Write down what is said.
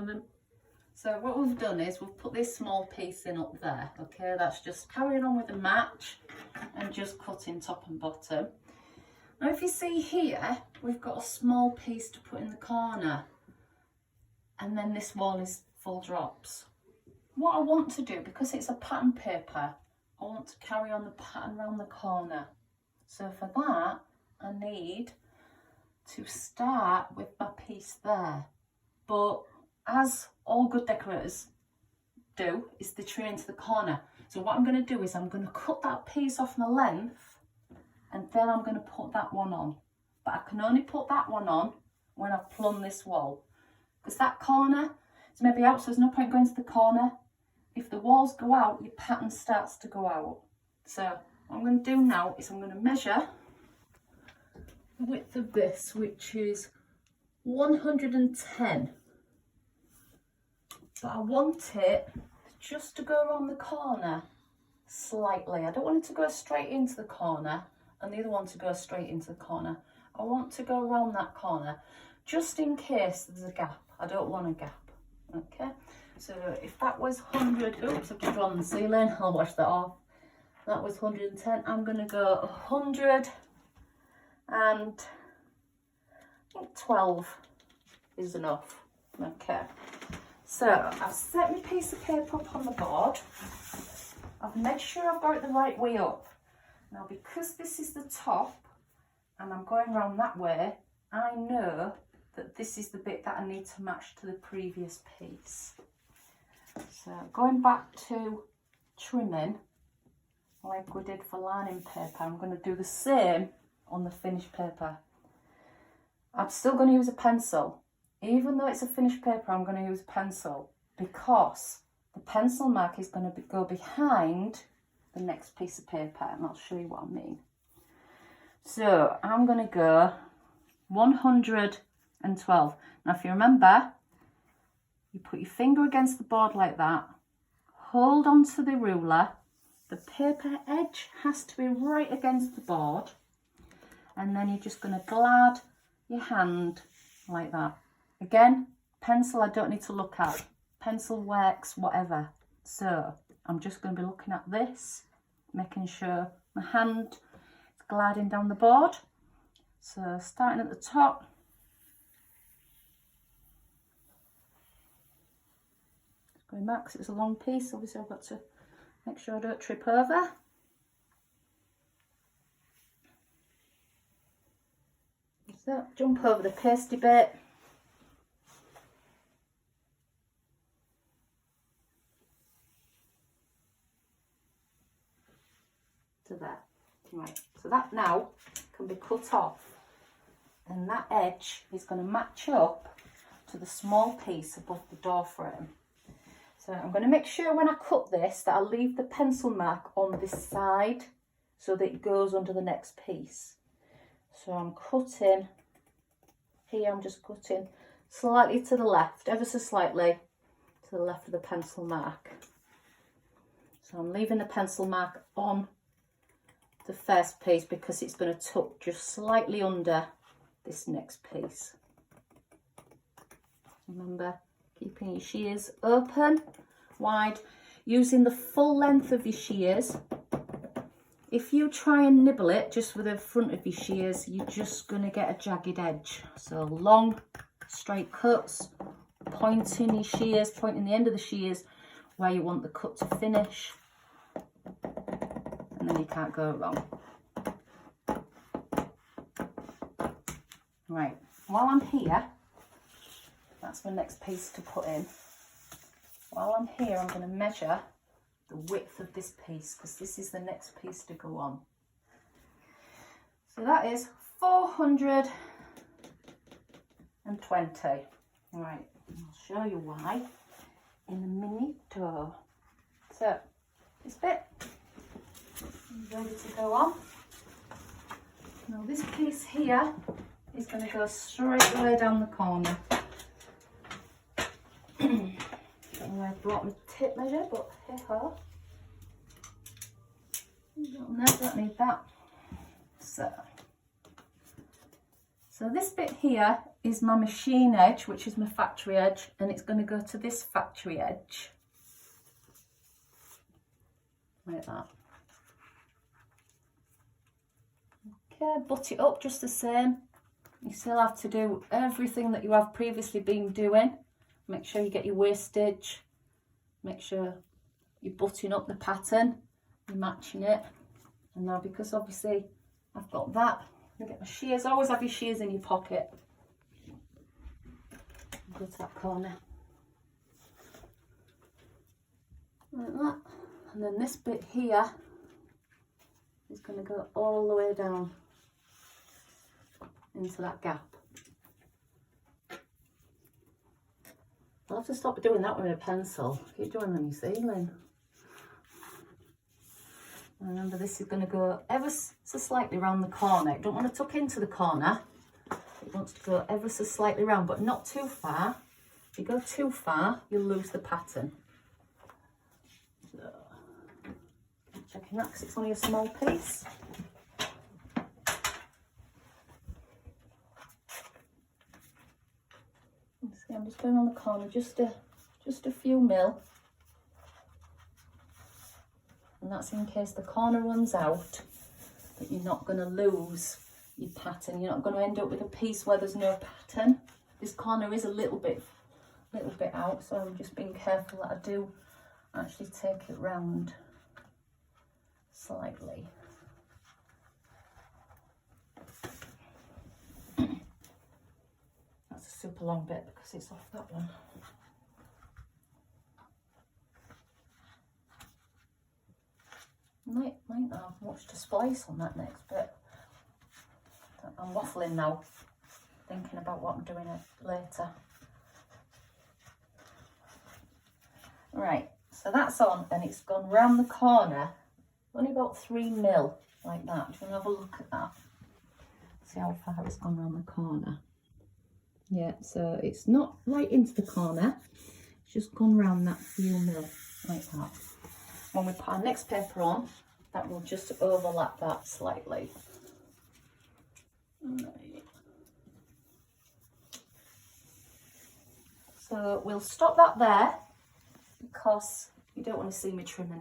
And then, so what we've done is we've put this small piece in up there. Okay, that's just carrying on with the match and just cutting top and bottom. Now if you see here, we've got a small piece to put in the corner, and then this wall is full drops. What I want to do, because it's a pattern paper, I want to carry on the pattern around the corner. So for that, I need to start with my piece there. But as all good decorators do, is they trim into the corner. So what I'm going to do is I'm going to cut that piece off my length, and then I'm going to put that one on. But I can only put that one on when I've plumbed this wall. Because that corner is maybe out, so there's no point going to the corner. If the walls go out, your pattern starts to go out. So what I'm going to do now is I'm going to measure the width of this, which is 110. But I want it just to go around the corner slightly. I don't want it to go straight into the corner and the other one to go straight into the corner. I want to go around that corner just in case there's a gap. I don't want a gap. Okay, so if that was 100, oops, I've just drawn the ceiling, I'll wash that off. That was 110, I'm going to go 112 is enough. Okay, so I've set my piece of paper up on the board. I've made sure I've got it the right way up. Now because this is the top and I'm going around that way, I know that this is the bit that I need to match to the previous piece. So going back to trimming, like we did for lining paper, I'm going to do the same on the finished paper. I'm still going to use a pencil. Even though it's a finished paper, I'm going to use a pencil because the pencil mark is going to go behind the next piece of paper, and I'll show you what I mean. So I'm going to go 112. Now if you remember, you put your finger against the board like that, hold onto the ruler, the paper edge has to be right against the board, and then you're just going to glide your hand like that. Again, pencil I don't need to look at, pencil works whatever. So I'm just going to be looking at this, making sure my hand is gliding down the board. So starting at the top, going back because it's a long piece, obviously I've got to make sure I don't trip over. So jump over the pasty bit. To there. Right, so that now can be cut off, and that edge is going to match up to the small piece above the door frame. So I'm going to make sure when I cut this that I leave the pencil mark on this side so that it goes under the next piece. So I'm cutting here, I'm just cutting slightly to the left, ever so slightly to the left of the pencil mark. So I'm leaving the pencil mark on the first piece because it's going to tuck just slightly under this next piece. Remember, keeping your shears open, wide, using the full length of your shears. If you try and nibble it just with the front of your shears, you're just going to get a jagged edge. So long, straight cuts, pointing your shears, pointing the end of the shears where you want the cut to finish. And then you can't go wrong. Right, while I'm here, that's my next piece to put in. While I'm here, I'm going to measure the width of this piece because this is the next piece to go on. So that is 420. Right, I'll show you why in a minute. So this bit is ready to go on. Now this piece here is going to go straight away down the corner. Don't know where I brought my tape measure, but hey ho. Don't need that. So So this bit here is my machine edge, which is my factory edge, and it's going to go to this factory edge. Like that. Okay, butt it up just the same. You still have to do everything that you have previously been doing. Make sure you get your waist stitch. Make sure you're butting up the pattern. You're matching it. And now, because obviously I've got that, I get my shears. Always have your shears in your pocket. Go to that corner. Like that. And then this bit here is going to go all the way down into that gap. I'll have to stop doing that with a pencil. Keep doing on your ceiling. Remember, this is going to go ever so slightly around the corner. You don't want to tuck into the corner. It wants to go ever so slightly round, but not too far. If you go too far, you'll lose the pattern. So, checking that because it's only a small piece. See, I'm just going on the corner, just a few mil. And that's in case the corner runs out, that you're not going to lose your pattern. You're not going to end up with a piece where there's no pattern. This corner is a little bit out, so I'm just being careful that I do actually take it round slightly. That's a super long bit because it's off that one. Might not have much to splice on that next bit. I'm waffling now, thinking about what I'm doing later. Right, so that's on and it's gone round the corner, only about 3 mil, like that. Do you want to have a look at that? See how far it's gone round the corner. Yeah, so it's not right into the corner, it's just gone round that few mil, like that. When we put our next paper on, that will just overlap that slightly. Right. So we'll stop that there because you don't want to see me trimming it.